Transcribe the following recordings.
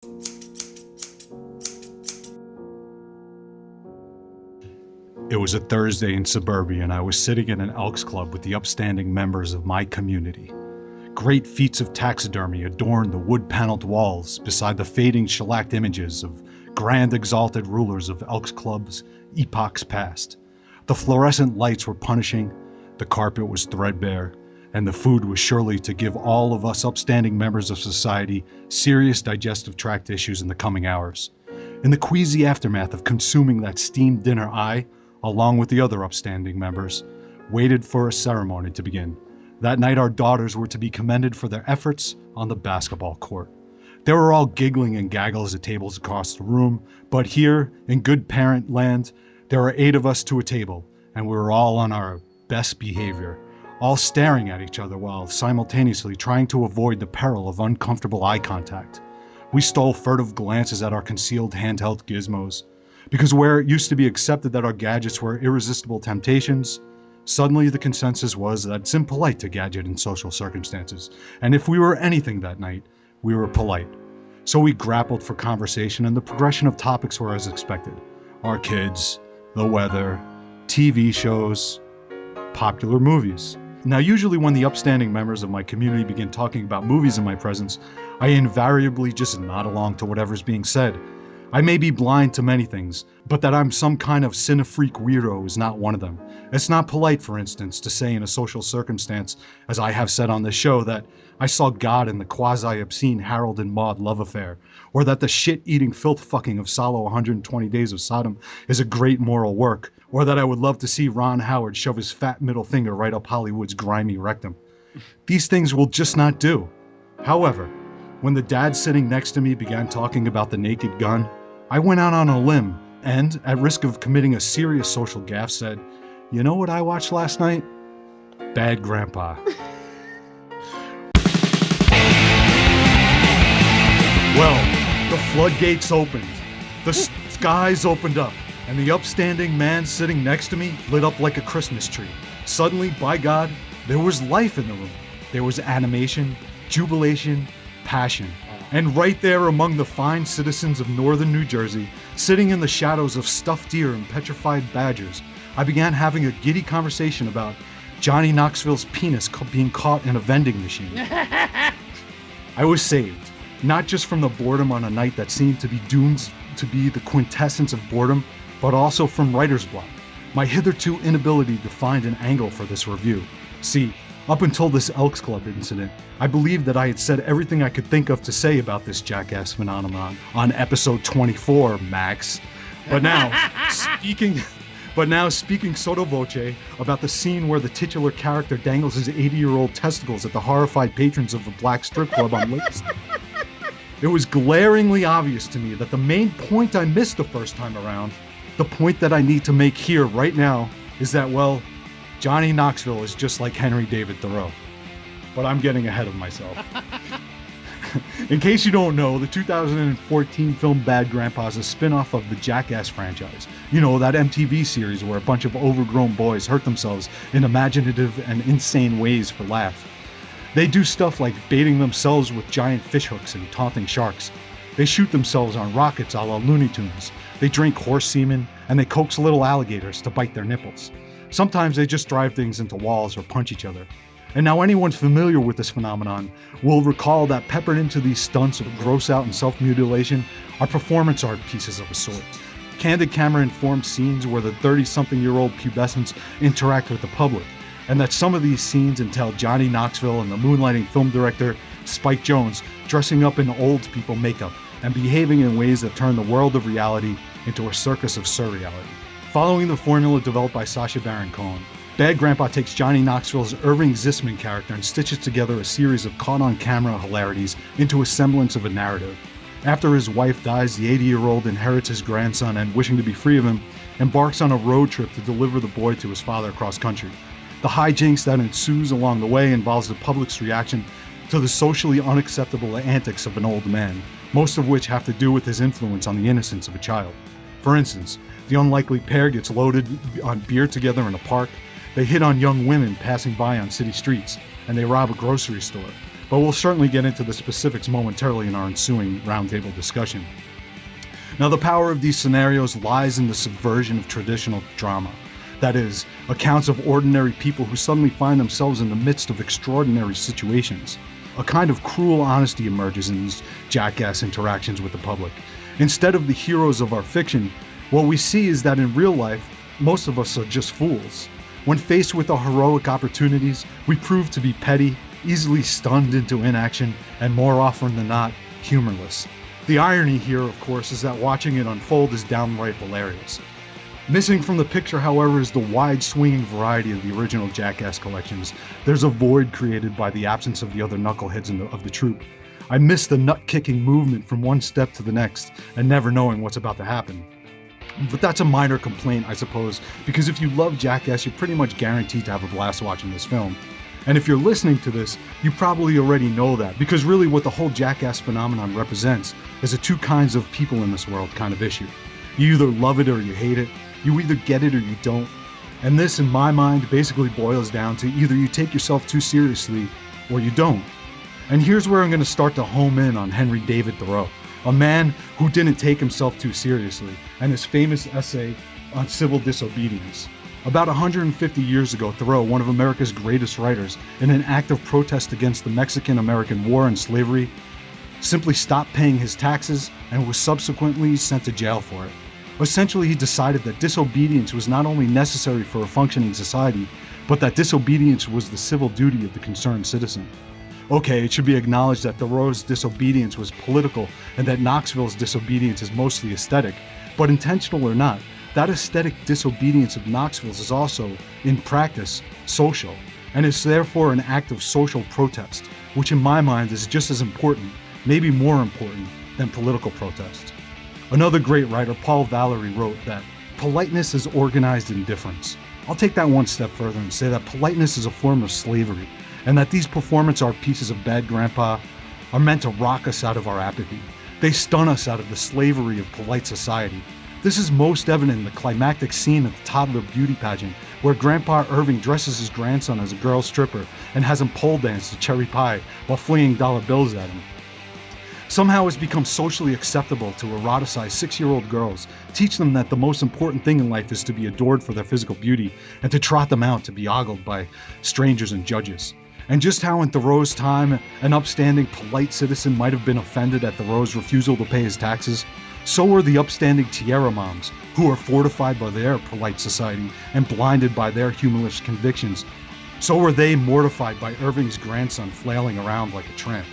It was a Thursday in suburbia, and I was sitting in an Elks Club with the upstanding members of my community. Great feats of taxidermy adorned the wood-paneled walls beside the fading shellacked images of grand exalted rulers of Elks Clubs epochs past. The fluorescent lights were punishing, the carpet was threadbare, and the food was surely to give all of us upstanding members of society serious digestive tract issues in the coming hours. In the queasy aftermath of consuming that steamed dinner, I, along with the other upstanding members, waited for a ceremony to begin. That night our daughters were to be commended for their efforts on the basketball court. They were all giggling and gaggles at tables across the room, but here, in good parent land, there were 8 of us to a table, and we were all on our best behavior, all staring at each other while simultaneously trying to avoid the peril of uncomfortable eye contact. We stole furtive glances at our concealed handheld gizmos, because where it used to be accepted that our gadgets were irresistible temptations, suddenly the consensus was that it's impolite to gadget in social circumstances, and if we were anything that night, we were polite. So we grappled for conversation, and the progression of topics were as expected. Our kids, the weather, TV shows, popular movies. Now, usually when the upstanding members of my community begin talking about movies in my presence, I invariably just nod along to whatever's being said. I may be blind to many things, but that I'm some kind of cinephrenic weirdo is not one of them. It's not polite, for instance, to say in a social circumstance, as I have said on this show, that I saw God in the quasi-obscene Harold and Maude love affair, or that the shit-eating filth-fucking of Solo 120 Days of Sodom is a great moral work, or that I would love to see Ron Howard shove his fat middle finger right up Hollywood's grimy rectum. These things will just not do. However, when the dad sitting next to me began talking about the Naked Gun, I went out on a limb and, at risk of committing a serious social gaffe, said, "You know what I watched last night? Bad Grandpa." Well, the floodgates opened, the skies opened up, and the upstanding man sitting next to me lit up like a Christmas tree. Suddenly, by God, there was life in the room. There was animation, jubilation, passion. And right there among the fine citizens of northern New Jersey, sitting in the shadows of stuffed deer and petrified badgers, I began having a giddy conversation about Johnny Knoxville's penis being caught in a vending machine. I was saved, not just from the boredom on a night that seemed to be doomed to be the quintessence of boredom, but also from writer's block, my hitherto inability to find an angle for this review. See, up until this Elks Club incident, I believed that I had said everything I could think of to say about this jackass phenomenon on episode 24, Max. But now, speaking sotto voce about the scene where the titular character dangles his 80-year-old testicles at the horrified patrons of the black strip club on Lake Street, it was glaringly obvious to me that the main point I missed the first time around, the point that I need to make here right now, is that, well, Johnny Knoxville is just like Henry David Thoreau. But I'm getting ahead of myself. In case you don't know, the 2014 film Bad Grandpa is a spin-off of the Jackass franchise. You know, that MTV series where a bunch of overgrown boys hurt themselves in imaginative and insane ways for laughs. They do stuff like baiting themselves with giant fishhooks and taunting sharks. They shoot themselves on rockets a la Looney Tunes. They drink horse semen, and they coax little alligators to bite their nipples. Sometimes they just drive things into walls or punch each other. And now anyone familiar with this phenomenon will recall that peppered into these stunts of gross out and self-mutilation are performance art pieces of a sort. Candid camera-informed scenes where the 30-something-year-old pubescents interact with the public, and that some of these scenes entail Johnny Knoxville and the moonlighting film director Spike Jonze dressing up in old people makeup and behaving in ways that turn the world of reality into a circus of surreality. Following the formula developed by Sacha Baron Cohen, Bad Grandpa takes Johnny Knoxville's Irving Zisman character and stitches together a series of caught-on-camera hilarities into a semblance of a narrative. After his wife dies, the 80-year-old inherits his grandson and, wishing to be free of him, embarks on a road trip to deliver the boy to his father across country. The hijinks that ensues along the way involves the public's reaction to the socially unacceptable antics of an old man, most of which have to do with his influence on the innocence of a child. For instance, the unlikely pair gets loaded on beer together in a park, they hit on young women passing by on city streets, and they rob a grocery store. but we'll certainly get into the specifics momentarily in our ensuing roundtable discussion. Now, the power of these scenarios lies in the subversion of traditional drama. That is, accounts of ordinary people who suddenly find themselves in the midst of extraordinary situations. A kind of cruel honesty emerges in these jackass interactions with the public. Instead of the heroes of our fiction, what we see is that in real life, most of us are just fools. When faced with our heroic opportunities, we prove to be petty, easily stunned into inaction, and more often than not, humorless. The irony here, of course, is that watching it unfold is downright hilarious. Missing from the picture, however, is the wide swinging variety of the original Jackass collections. There's a void created by the absence of the other knuckleheads of the troupe. I miss the nut-kicking movement from one step to the next and never knowing what's about to happen. But that's a minor complaint, I suppose, because if you love Jackass, you're pretty much guaranteed to have a blast watching this film. And if you're listening to this, you probably already know that, because really what the whole Jackass phenomenon represents is a two kinds of people in this world kind of issue. You either love it or you hate it. You either get it or you don't. And this, in my mind, basically boils down to either you take yourself too seriously or you don't. And here's where I'm going to start to home in on Henry David Thoreau, a man who didn't take himself too seriously, and his famous essay on civil disobedience. About 150 years ago, Thoreau, one of America's greatest writers, in an act of protest against the Mexican-American War and slavery, simply stopped paying his taxes and was subsequently sent to jail for it. Essentially, he decided that disobedience was not only necessary for a functioning society, but that disobedience was the civil duty of the concerned citizen. Okay, it should be acknowledged that Thoreau's disobedience was political and that Knoxville's disobedience is mostly aesthetic, but intentional or not, that aesthetic disobedience of Knoxville's is also, in practice, social, and is therefore an act of social protest, which in my mind is just as important, maybe more important, than political protest. Another great writer, Paul Valery, wrote that politeness is organized indifference. I'll take that one step further and say that politeness is a form of slavery, and that these performance art pieces of Bad Grandpa are meant to rock us out of our apathy. They stun us out of the slavery of polite society. This is most evident in the climactic scene of the toddler beauty pageant, where Grandpa Irving dresses his grandson as a girl stripper and has him pole dance to Cherry Pie while flinging dollar bills at him. Somehow it's become socially acceptable to eroticize 6-year-old girls, teach them that the most important thing in life is to be adored for their physical beauty, and to trot them out to be ogled by strangers and judges. And just how in Thoreau's time, an upstanding, polite citizen might have been offended at Thoreau's refusal to pay his taxes, so were the upstanding Tierra moms, who are fortified by their polite society and blinded by their humorless convictions. So were they mortified by Irving's grandson flailing around like a tramp.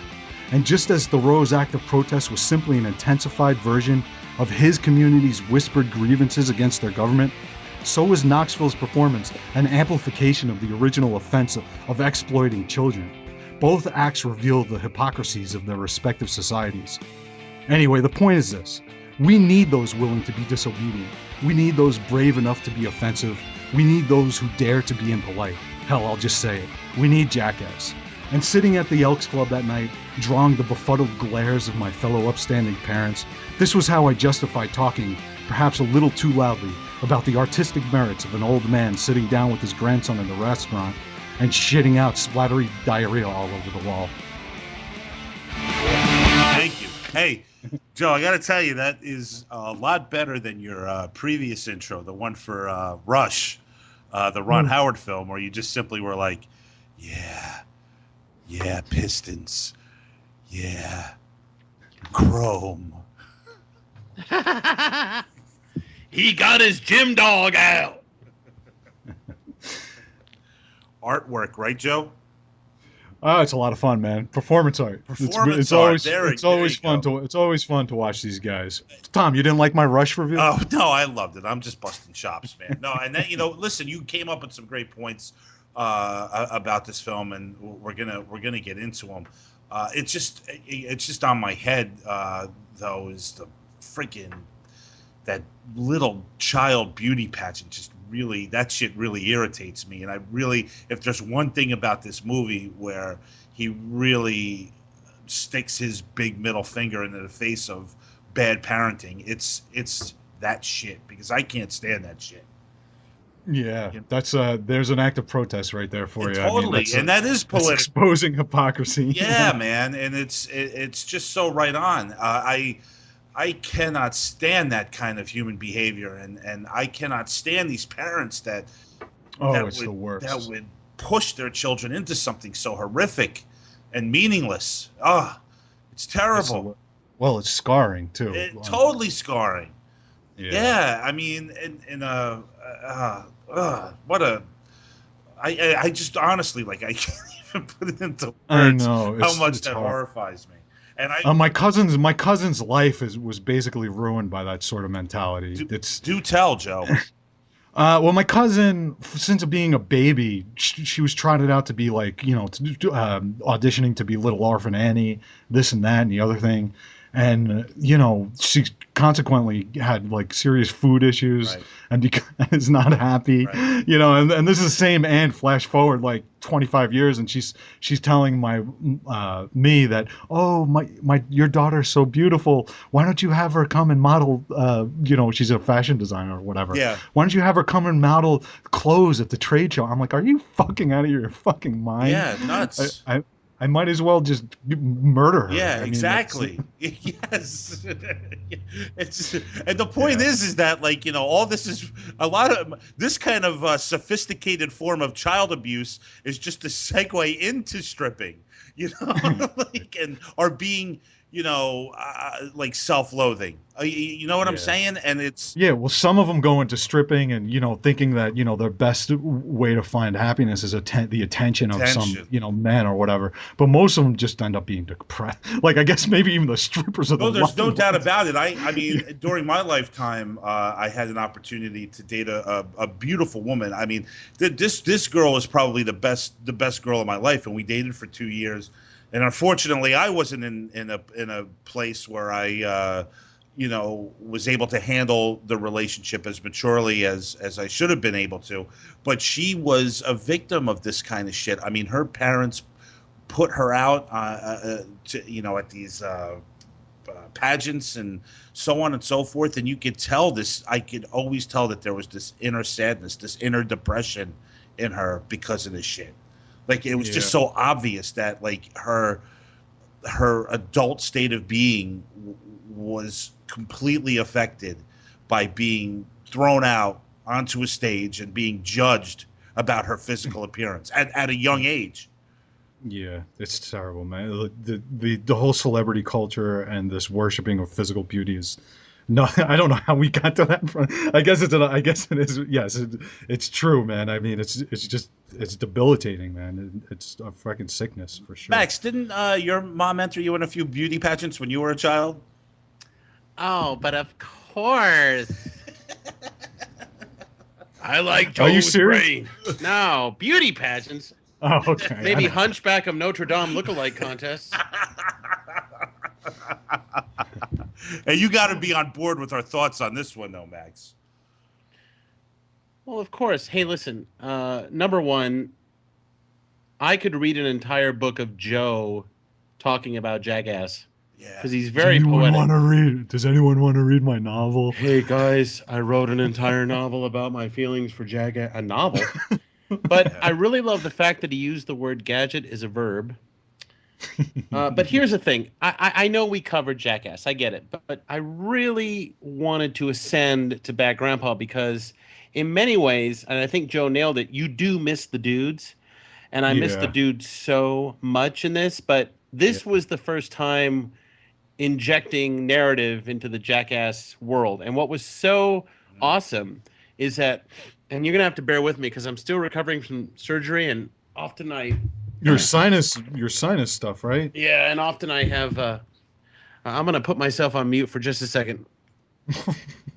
And just as Thoreau's act of protest was simply an intensified version of his community's whispered grievances against their government, so was Knoxville's performance an amplification of the original offense of exploiting children. Both acts reveal the hypocrisies of their respective societies. Anyway, the point is this. We need those willing to be disobedient. We need those brave enough to be offensive. We need those who dare to be impolite. Hell, I'll just say it. We need Jackass. And sitting at the Elks Club that night, drawing the befuddled glares of my fellow upstanding parents, this was how I justified talking, perhaps a little too loudly, about the artistic merits of an old man sitting down with his grandson in a restaurant and shitting out splattery diarrhea all over the wall. Thank you. Hey, Joe, I got to tell you, that is a lot better than your previous intro, the one for Rush, the Ron Howard film, where you just simply were like, yeah, Pistons, yeah, Chrome. He got his gym dog out. Artwork, right, Joe? Oh, it's a lot of fun, man. Performance art. It's always fun to watch these guys. Tom, you didn't like my Rush review? Oh no, I loved it. I'm just busting chops, man. No, and then listen, you came up with some great points about this film, and we're gonna get into them. It's just on my head though, is the freaking that little child beauty pageant. Just really, that shit really irritates me. And if there's one thing about this movie where he really sticks his big middle finger into the face of bad parenting, it's that shit, because I can't stand that shit. Yeah, You know? that's there's an act of protest right there for you. I mean, Totally, that's and that is that's political. exposing hypocrisy. Yeah, man, and it's just so right on. I cannot stand that kind of human behavior, and I cannot stand these parents Oh, it's the that worst. would push their children into something so horrific and meaningless. Ah, it's It's the terrible. wor- well, it's scarring too. Totally scarring. Yeah, Yeah, I mean, what a I just honestly like I can't even put it into I words know how it's much it's that hard. horrifies me. And My cousin's life was basically ruined by that sort of mentality. It's do tell, Joe. well, my cousin, since being a baby, she was trotted out to be like, auditioning to be Little Orphan Annie, this and that and the other thing, and she consequently had like serious food issues Right, and is not happy, right. and this is the same aunt. Flash forward like 25 years, and she's telling my me that, oh, my your daughter's so beautiful. Why don't you have her come and model? She's a fashion designer or whatever. Yeah, Why don't you have her come and model clothes at the trade show? I'm like, are you fucking out of your fucking mind? yeah, I, nuts. I, I might as well just murder her. Yeah, I mean, exactly. Yes. It's and the point is that like all this is a lot of this kind of sophisticated form of child abuse is just a segue into stripping, like or being like self-loathing. You know what I'm yeah. saying? And it's Yeah, well, some of them go into stripping and thinking that their best way to find happiness is the attention of some attention. man or whatever. But most of them just end up being depressed. Like I guess maybe even the strippers are the No, there's no lucky doubt ones. about it. I mean, during my lifetime, I had an opportunity to date a beautiful woman. I mean, this girl is probably the best girl of my life, and we dated for 2 years. And unfortunately, I wasn't in a place where I was able to handle the relationship as maturely as I should have been able to. But she was a victim of this kind of shit. I mean, her parents put her out at these pageants and so on and so forth, and I could always tell that there was this inner sadness, this inner depression in her because of this shit. Like it was just so obvious that like her adult state of being was completely affected by being thrown out onto a stage and being judged about her physical appearance at a young age. Yeah, it's terrible, man. The whole celebrity culture and this worshiping of physical beauty is no. I don't know how we got to that. I guess I guess it is. Yes, it's true, man. I mean, it's debilitating, man. It's a fucking sickness for sure. Max, didn't your mom enter you in a few beauty pageants when you were a child? Oh, but of course. I like Are you Joe's serious? brain. No, beauty pageants. Oh, okay. Maybe Hunchback of Notre Dame lookalike contests. Hey, you got to be on board with our thoughts on this one, though, Max. Well, of course. Hey, listen. Number one, I could read an entire book of Joe talking about Jackass Yeah. because he's very poetic. Does anyone want to read my novel? Hey guys, I wrote an entire novel about my feelings for Jackass. A novel, but I really love the fact that he used the word gadget as a verb. But here's the thing: I know we covered Jackass, I get it, but I really wanted to ascend to Bad Grandpa because, in many ways, and I think Joe nailed it, you do miss the dudes, and I miss the Yeah. dudes so much in this. But this was the first time injecting narrative into the Jackass world. And what was so awesome is that, and you're gonna have to bear with me because I'm still recovering from surgery, and often Your sinus stuff, right? and often I have. I'm gonna put myself on mute for just a second.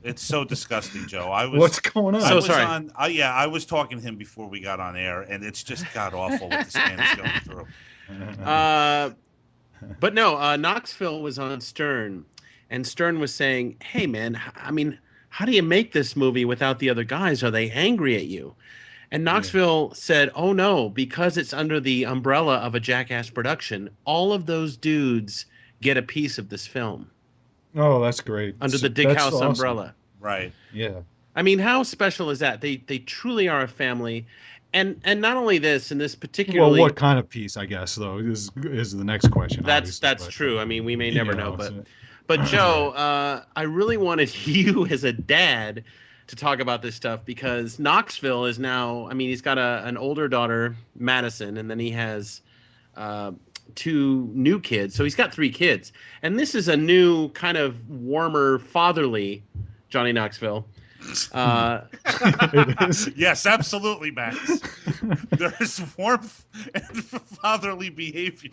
It's so disgusting, Joe. What's going on? I So was sorry. I was talking to him before we got on air, and it's just god awful what this man is going through. But no, Knoxville was on Stern, and Stern was saying, "Hey, man, I mean, how do you make this movie without the other guys? Are they angry at you?" And Knoxville said, "Oh no, because it's under the umbrella of a Jackass production, all of those dudes get a piece of this film Oh, that's great. under the That's Dighouse awesome. umbrella." Right. Yeah. I mean, how special is that? They truly are a family, and not only this, and this particularly. Well, what kind of peace? I guess though is the next question. That's true. I mean, we may never know, but That's Joe, I really wanted you as a dad to talk about this stuff because Knoxville is now. I mean, he's got an older daughter, Madison, and then he has 2 new kids. So he's got 3 kids, and this is a new kind of warmer, fatherly Johnny Knoxville. Yes, absolutely, Max. There is warmth and fatherly behavior.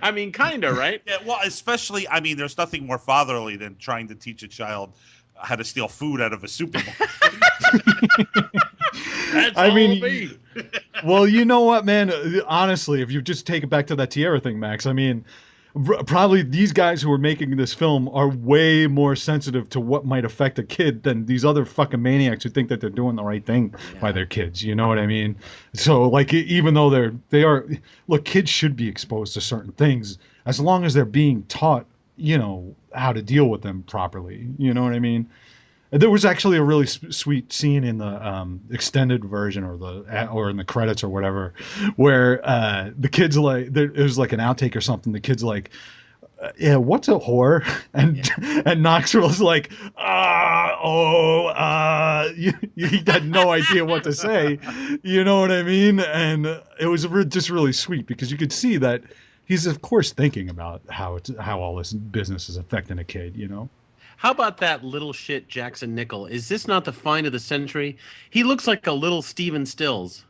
I mean, kind of, right? Yeah, well, especially, I mean, there's nothing more fatherly than trying to teach a child how to steal food out of a supermarket. I mean, well, you know what, man? Honestly, if you just take it back to that Tierra thing, Max, I mean, probably these guys who are making this film are way more sensitive to what might affect a kid than these other fucking maniacs who think that they're doing the right thing by their kids. You know what I mean? So, like, even though they are, look, kids should be exposed to certain things as long as they're being taught, you know, how to deal with them properly. You know what I mean? There was actually a really sweet scene in the extended version or in the credits or whatever, where the kids it was like an outtake or something. The kids like, yeah, what's a whore? And Knoxville's like, he had no idea what to say. You know what I mean? And it was just really sweet because you could see that he's of course thinking about how all this business is affecting a kid. You know. How about that little shit Jackson Nickel? Is this not the find of the century? He looks like a little Steven Stills.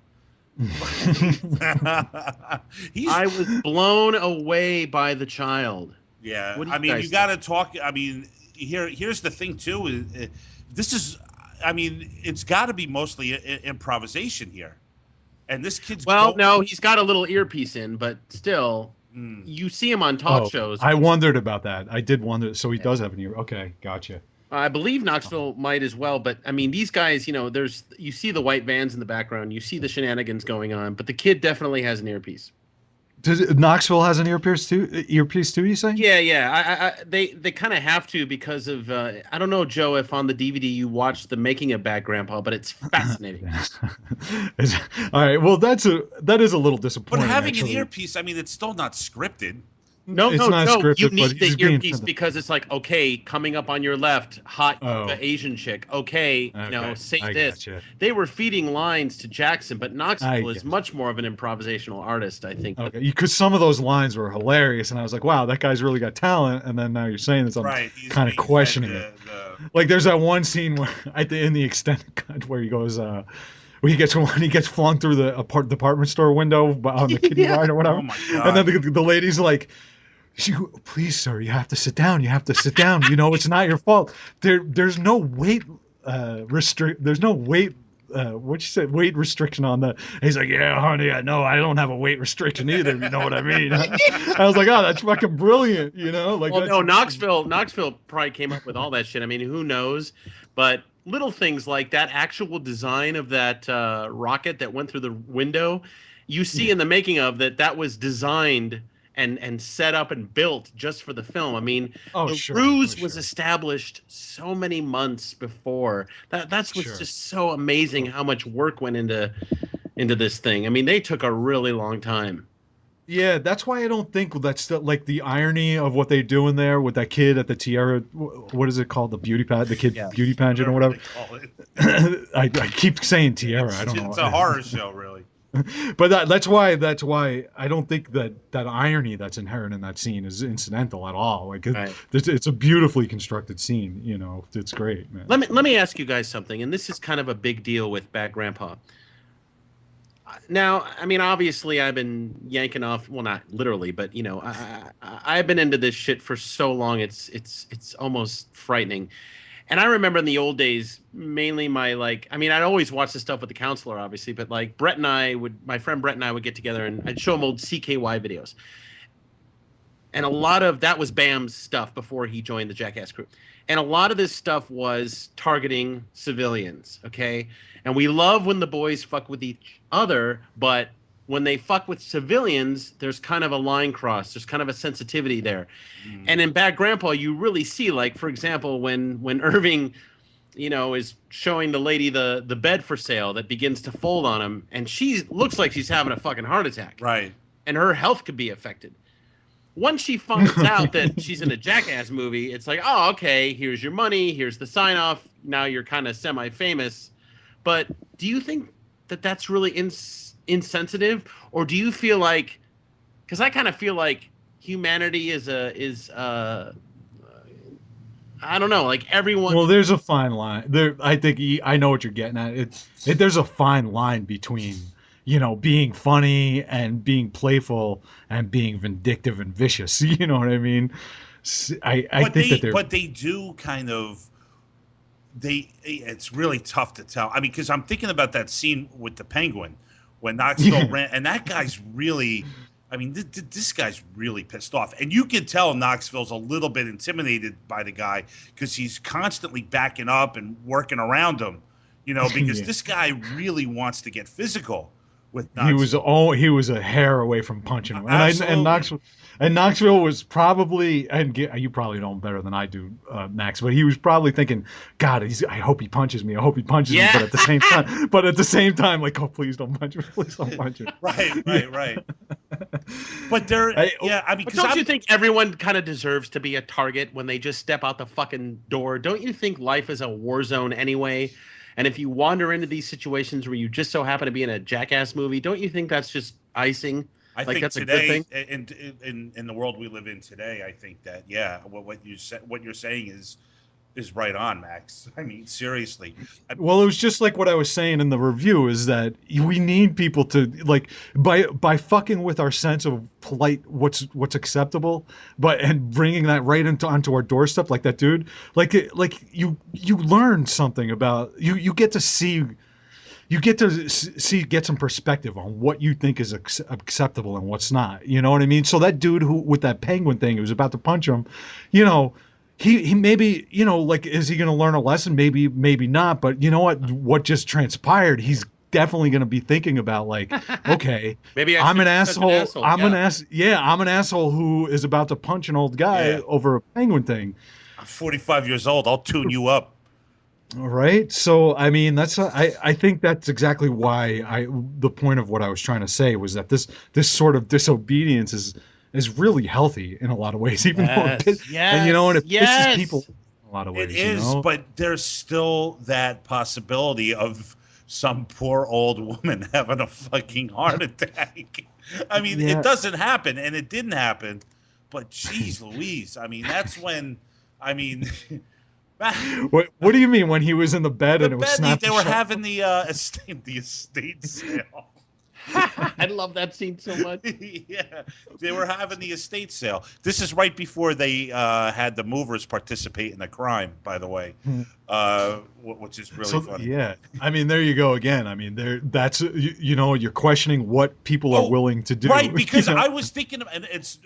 I was blown away by the child. Yeah, I mean, you got to talk. I mean, here's the thing too. This is, I mean, it's got to be mostly improvisation here. And this kid's no, he's got a little earpiece in, but still. You see him on talk shows. I wondered about that. I did wonder. So he does have an ear. Okay, gotcha. I believe Knoxville might as well, but I mean, these guys, you know, you see the white vans in the background, you see the shenanigans going on, but the kid definitely has an earpiece. Knoxville has an earpiece too? You say? Yeah. They kind of have to because of I don't know, Joe, if on the DVD you watched the making of Bad Grandpa, but it's fascinating. All right. Well, that is a little disappointing. But having an earpiece, I mean, it's still not scripted. No, scripted, you need the earpiece because it's like, okay, coming up on your left, hot Asian chick. Okay, say this. Gotcha. They were feeding lines to Jackson, but Knoxville is much more of an improvisational artist, I think. Okay, because some of those lines were hilarious, and I was like, wow, that guy's really got talent. And then now you're saying this, I'm kind of questioning it. Like, there's that one scene where in the extended cut where he goes, when he gets flung through the department store window on the kiddie ride or whatever. Oh my God. And then the lady's like, please, sir, you have to sit down. You have to sit down. You know, it's not your fault. There's no weight There's no weight. What you said? Weight restriction on the. He's like, yeah, honey, I know. I don't have a weight restriction either. You know what I mean? I was like, oh, that's fucking brilliant. You know, like. Well, no, Knoxville probably came up with all that shit. I mean, who knows? But little things like that actual design of that rocket that went through the window, you see in the making of that was designed and set up and built just for the film. I mean, the ruse was established so many months before. That's what's just so amazing how much work went into this thing. I mean, they took a really long time. Yeah, that's why I don't think that's still, like, the irony of what they do in there with that kid at the Tierra. What is it called? The beauty beauty pageant or whatever. I keep saying Tierra. I don't know. It's a horror show, really. But that's why I don't think that irony that's inherent in that scene is incidental at all. Like it's a beautifully constructed scene. You know, it's great, man. Let me ask you guys something, and this is kind of a big deal with Bad Grandpa. Now, I mean, obviously, I've been yanking off. Well, not literally, but you know, I've been into this shit for so long. It's almost frightening. And I remember in the old days, mainly I'd always watch the stuff with the counselor, obviously, but like my friend Brett and I would get together and I'd show him old CKY videos. And a lot of that was Bam's stuff before he joined the Jackass crew. And a lot of this stuff was targeting civilians, okay? And we love when the boys fuck with each other, but when they fuck with civilians, there's kind of a line cross. There's kind of a sensitivity there. And in Bad Grandpa, you really see, like, for example, when Irving is showing the lady the bed for sale that begins to fold on him, and she looks like she's having a fucking heart attack. Right. And her health could be affected. Once she finds out that she's in a Jackass movie, it's like, oh, okay, here's your money, here's the sign off. Now you're kind of semi-famous. But do you think that that's really insensitive, or do you feel like? Because I kind of feel like humanity is I don't know, like everyone. Well, there's a fine line there. I think I know what you're getting at. There's a fine line between being funny and being playful and being vindictive and vicious. You know what I mean? But they do kind of. It's really tough to tell. I mean, because I'm thinking about that scene with the penguin when Knoxville ran, and that guy's really. I mean, this guy's really pissed off. And you can tell Knoxville's a little bit intimidated by the guy because he's constantly backing up and working around him, because this guy really wants to get physical with Knoxville. He was a hair away from punching him. And Knoxville was probably, and you probably know him better than I do, Max, but he was probably thinking, God, I hope he punches me. I hope he punches me. But at the same time, like, oh, please don't punch me. Please don't punch me. Right. But don't you think everyone kind of deserves to be a target when they just step out the fucking door? Don't you think life is a war zone anyway? And if you wander into these situations where you just so happen to be in a Jackass movie, don't you think that's just icing? I think that's today, a good thing? In the world we live in today, I think that what you're saying is right on, Max. I mean, seriously. Well, it was just like what I was saying in the review is that we need people to like by fucking with our sense of polite what's acceptable, and bringing that right onto our doorstep, like that dude, like you learn something about you get to see. You get some perspective on what you think is acceptable and what's not. You know what I mean? So that dude who with that penguin thing who was about to punch him, he maybe, like, is he going to learn a lesson? Maybe not. But you know what just transpired? He's definitely going to be thinking about, like, okay, maybe I'm an asshole. I'm an asshole who is about to punch an old guy over a penguin thing. I'm 45 years old. I'll tune you up. All right. So, I mean, I think that's exactly why the point of what I was trying to say was that this sort of disobedience is really healthy in a lot of ways, even though it pisses people in a lot of ways. It is, but there's still that possibility of some poor old woman having a fucking heart attack. I mean, it doesn't happen, and it didn't happen, but geez Louise. I mean, that's when, What do you mean when he was in the bed and it was snapped? They were having the estate sale. I love that scene so much. Yeah, they were having the estate sale. This is right before they had the movers participate in the crime, by the way, which is really funny. Yeah, I mean, there you go again. I mean, that's you're questioning what people are willing to do, right? Because I was thinking, and it's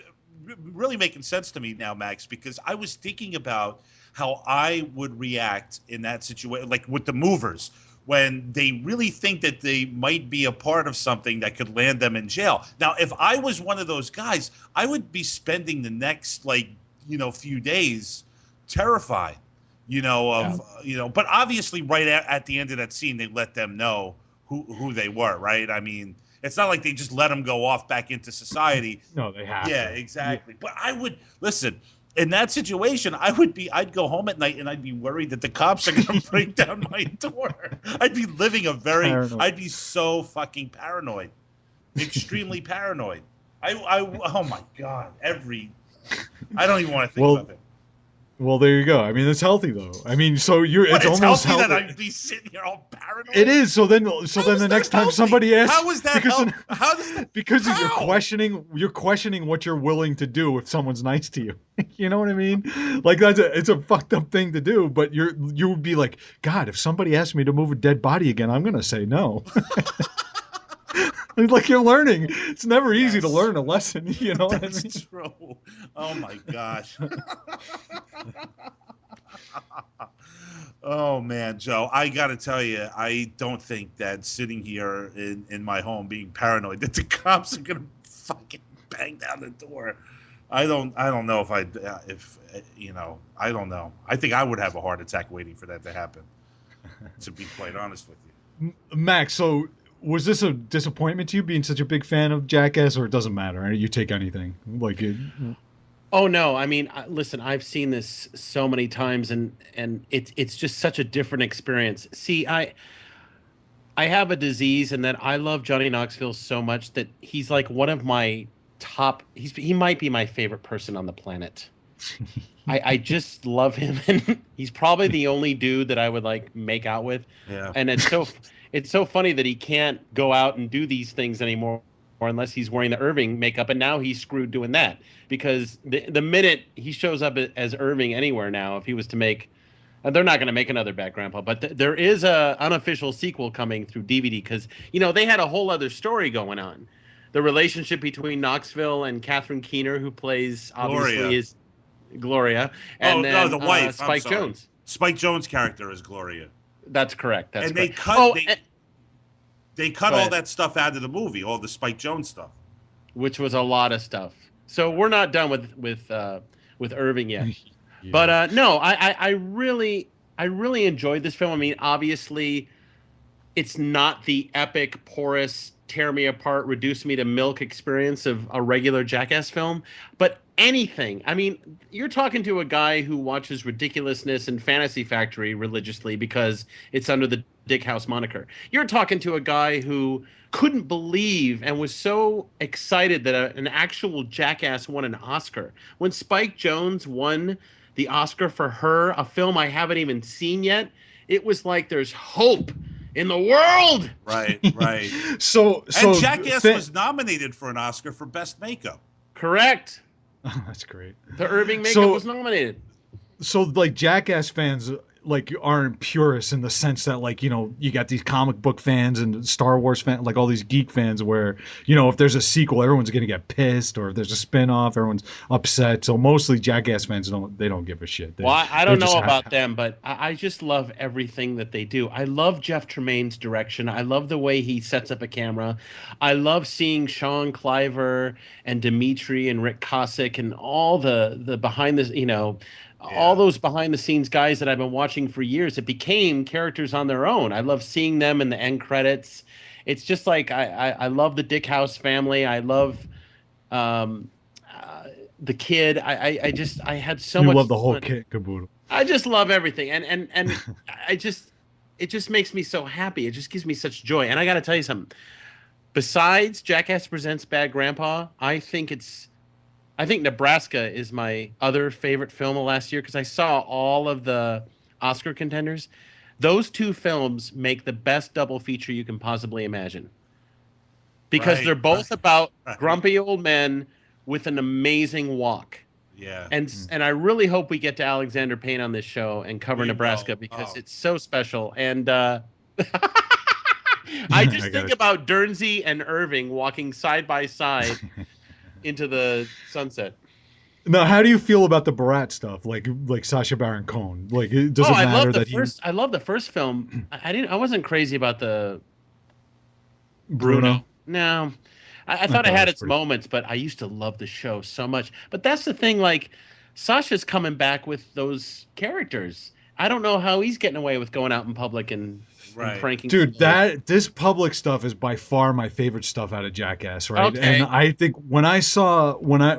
really making sense to me now, Max, because I was thinking about how I would react in that situation, like with the movers, when they really think that they might be a part of something that could land them in jail. Now, if I was one of those guys, I would be spending the next few days terrified, but obviously right at the end of that scene, they let them know who they were, right? I mean, it's not like they just let them go off back into society. No, they have. Yeah, exactly. But I would listen. In that situation, I'd go home at night and I'd be worried that the cops are going to break down my door. I'd be living I'd be so fucking paranoid, extremely paranoid. Oh my God, I don't even want to think of it. Well, there you go. I mean, it's healthy though. I mean, so it's almost healthy that I'd be sitting here all paranoid. It is. So then the next time somebody asks, how is that healthy? How does that? Because you're questioning what you're willing to do if someone's nice to you. You know what I mean? Like it's a fucked up thing to do, but you would be like, God, if somebody asked me to move a dead body again, I'm gonna say no. Like you're learning. It's never easy to learn a lesson. You know what I mean? That's true. Oh my gosh. Oh man, Joe, I gotta tell you, I don't think that sitting here in my home being paranoid that the cops are gonna fucking bang down the door. I don't know if I don't know. I think I would have a heart attack waiting for that to happen. To be quite honest with you, Max. So was this a disappointment to you being such a big fan of Jackass, or it doesn't matter? You take anything like it. Oh no, I mean, listen, I've seen this so many times, and it's just such a different experience. See, I have a disease, and that I love Johnny Knoxville so much that he's like one of my top. He might be my favorite person on the planet. I just love him, and he's probably the only dude that I would like make out with. yeah. And it's so funny that he can't go out and do these things anymore, or unless he's wearing the Irving makeup, and now he's screwed doing that, because the minute he shows up as Irving anywhere now, if he was to make, they're not going to make another Bad Grandpa, but there is a unofficial sequel coming through DVD, because they had a whole other story going on, the relationship between Knoxville and Catherine Keener, who plays obviously is Gloria, and then the wife, Spike Jonze. Spike Jonze' character is Gloria. That's correct. That's and correct. they cut all that stuff out of the movie, all the Spike Jonze stuff, which was a lot of stuff. So we're not done with Irving yet. Yeah. But no, I really enjoyed this film. I mean, obviously, it's not the epic, porous, tear me apart, reduce me to milk experience of a regular Jackass film, but anything. I mean, you're talking to a guy who watches Ridiculousness and Fantasy Factory religiously because it's under the Dick House moniker. You're talking to a guy who couldn't believe and was so excited that an actual Jackass won an Oscar. When Spike Jonze won the Oscar for Her, a film I haven't even seen yet, it was like there's hope in the world. Right. So and Jackass was nominated for an Oscar for Best Makeup. Correct. Oh, that's great. The Irving makeup was nominated. So like Jackass fans like aren't purists in the sense that like, you got these comic book fans and Star Wars fans, like all these geek fans where, if there's a sequel, everyone's going to get pissed, or if there's a spin-off, everyone's upset. So mostly Jackass fans don't give a shit. I don't know about them, but I just love everything that they do. I love Jeff Tremaine's direction. I love the way he sets up a camera. I love seeing Sean Cliver and Dimitri and Rick Kosick and all the behind the, all those behind the scenes guys that I've been watching for years that became characters on their own. I love seeing them in the end credits. It's just like I love the Dick House family. I love the kid. I had so much. You love the whole kit caboodle. I just love everything, and it just makes me so happy. It just gives me such joy. And I got to tell you something. Besides Jackass Presents Bad Grandpa, I think Nebraska is my other favorite film of last year, because I saw all of the Oscar contenders. Those two films make the best double feature you can possibly imagine, because they're both about grumpy old men with an amazing walk. Yeah. And I really hope we get to Alexander Payne on this show and cover Nebraska, because it's so special. And I just think about Dernsey and Irving walking side by side into the sunset. Now, how do you feel about the Borat stuff, like Sacha Baron Cohen? Like, it doesn't matter that I love the first film. I wasn't crazy about the Bruno. No, I thought it had its moments, but I used to love the show so much. But that's the thing, like, Sasha's coming back with those characters. I don't know how he's getting away with going out in public and pranking. Dude, this public stuff is by far my favorite stuff out of Jackass, right? Okay. And I think when I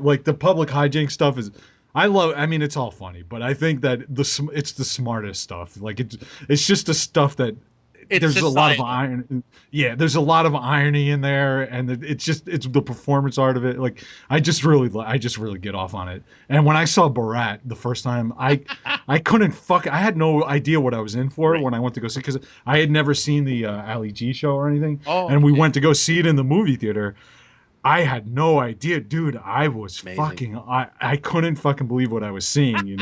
like the public hijinks stuff it's all funny, but I think that it's the smartest stuff. Like it's just the stuff that there's a lot of irony. Yeah, there's a lot of irony in there, and it's the performance art of it. Like I just really get off on it. And when I saw Borat the first time, I couldn't I had no idea what I was in for when I went to go see, because I had never seen the Ali G show or anything. And we went to go see it in the movie theater. I had no idea, dude. I was amazing. I couldn't fucking believe what I was seeing,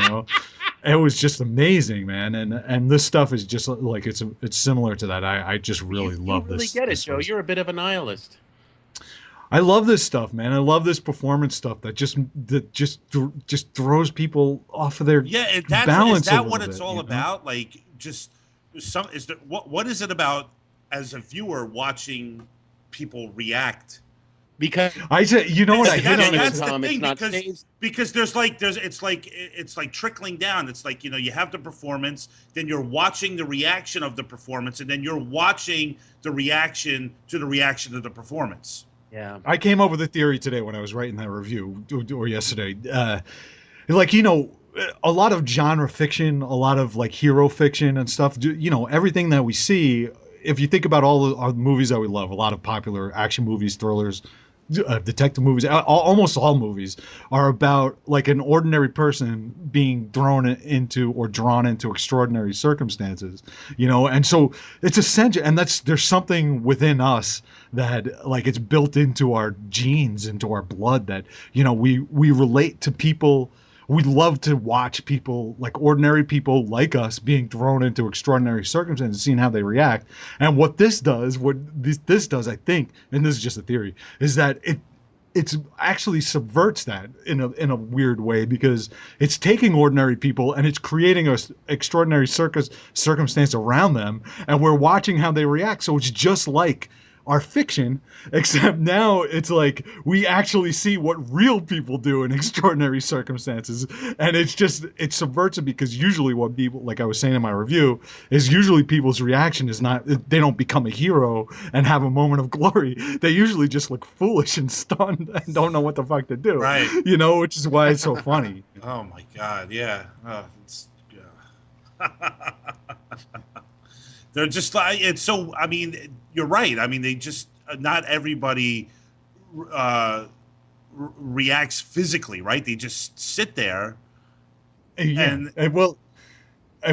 It was just amazing, man. And this stuff is just like it's similar to that. I just really love this. You really get it, Joe. You're a bit of a nihilist. I love this stuff, man. I love this performance stuff that just throws people off of their balance. Is that what it's all about? Like, what is it about as a viewer watching people react Because I said, you know what I hit on that's it. the Tom, thing, it's not because staged. it's like trickling down. It's like, you have the performance, then you're watching the reaction of the performance, and then you're watching the reaction to the performance. Yeah. I came up with a theory today when I was writing that review, or yesterday. A lot of genre fiction, a lot of like hero fiction and stuff. Everything that we see. If you think about all the movies that we love, a lot of popular action movies, thrillers, detective movies, almost all movies are about like an ordinary person being thrown into or drawn into extraordinary circumstances, and so it's essential. And there's something within us that like it's built into our genes, into our blood, that, we relate to people. We love to watch people, like ordinary people like us, being thrown into extraordinary circumstances, seeing how they react. And what this does, I think, and this is just a theory, is that it's actually subverts that in a weird way, because it's taking ordinary people and it's creating a extraordinary circumstance around them, and we're watching how they react. So it's just like our fiction, except now it's like we actually see what real people do in extraordinary circumstances. And it subverts it, because usually what people, like I was saying in my review, is usually people's reaction is not, they don't become a hero and have a moment of glory. They usually just look foolish and stunned and don't know what the fuck to do. Right. Which is why it's so funny. Oh my God. Yeah. They're just like, it's so, I mean, you're right. I mean, they just, not everybody reacts physically, right? They just sit there. And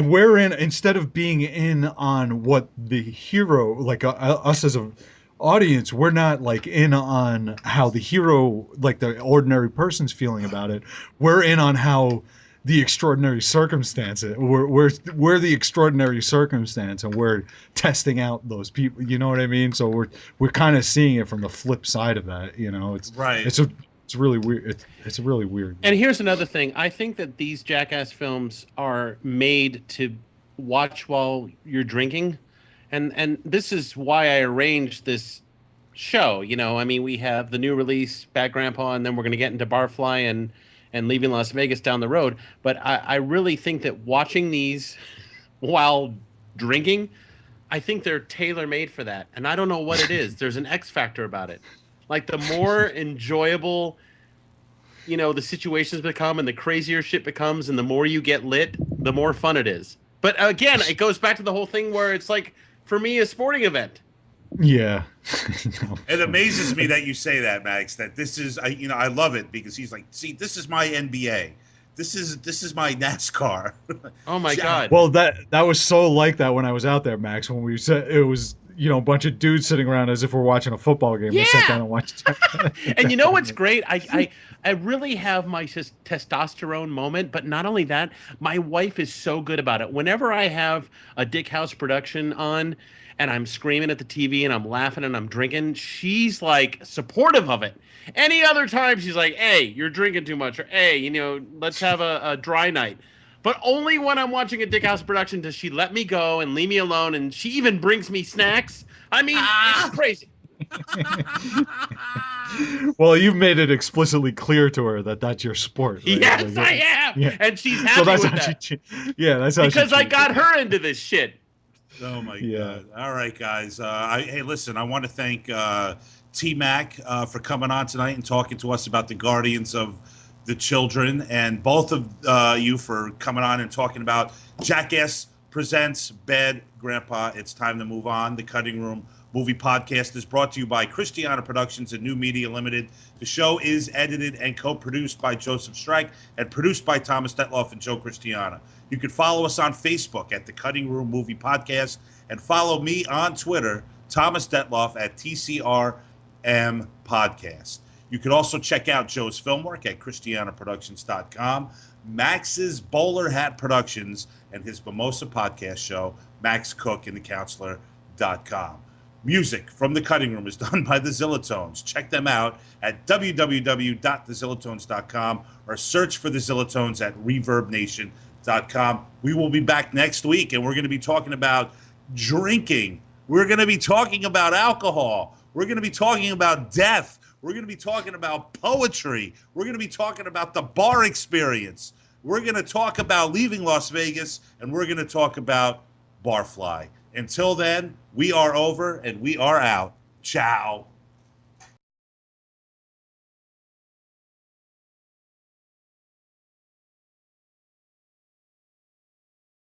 we're in, instead of being in on what the hero, like us as a audience, we're not like in on how the hero, like the ordinary person's feeling about it. We're in on how the extraordinary circumstance. We're the extraordinary circumstance, and we're testing out those people. You know what I mean? So we're kind of seeing it from the flip side of that. It's right. It's really weird. It's really weird. And here's another thing. I think that these Jackass films are made to watch while you're drinking, and this is why I arranged this show. I mean, we have the new release, Bad Grandpa, and then we're going to get into Barfly and Leaving Las Vegas down the road. But I really think that watching these while drinking, I think they're tailor-made for that. And I don't know what it is. There's an X factor about it. Like, the more enjoyable, the situations become and the crazier shit becomes, and the more you get lit, the more fun it is. But again, it goes back to the whole thing where it's like, for me, a sporting event. Yeah. It amazes me that you say that, Max, that this is, I love it, because he's like, see, this is my NBA. This is my NASCAR. Oh my God. Well, that was so like that when I was out there, Max, when we said it was, a bunch of dudes sitting around as if we're watching a football game. Yeah. We sat down and watched. And you know what's great? I really have my testosterone moment, but not only that, my wife is so good about it. Whenever I have a Dick House production on, and I'm screaming at the TV and I'm laughing and I'm drinking, she's like supportive of it. Any other time, she's like, hey, you're drinking too much, or hey, let's have a dry night. But only when I'm watching a Dick House production does she let me go and leave me alone, and she even brings me snacks. I mean, it's crazy. Well, you've made it explicitly clear to her that that's your sport. Right? Yes, I am. Yeah. And she's happy that's with how that. That's how because I got her into this shit. Oh my God. All right, guys. Hey, listen, I want to thank T-Mac for coming on tonight and talking to us about the Guardians of the Children, and both of you for coming on and talking about Jackass Presents Bad Grandpa. It's time to move on. The Cutting Room Movie Podcast is brought to you by Christiana Productions and New Media Limited. The show is edited and co-produced by Joseph Strike and produced by Thomas Detloff and Joe Christiana. You can follow us on Facebook at The Cutting Room Movie Podcast, and follow me on Twitter, Thomas Detloff, at TCRM Podcast. You can also check out Joe's film work at ChristianaProductions.com, Max's Bowler Hat Productions, and his Mimosa podcast show, Max Cook and the Counselor.com. Music from The Cutting Room is done by the Zillatones. Check them out at www.thezillatones.com or search for the Zillatones at ReverbNation.com. We will be back next week, and we're going to be talking about drinking. We're going to be talking about alcohol. We're going to be talking about death. We're going to be talking about poetry. We're going to be talking about the bar experience. We're going to talk about leaving Las Vegas, and we're going to talk about Barfly. Until then, we are over and we are out. Ciao.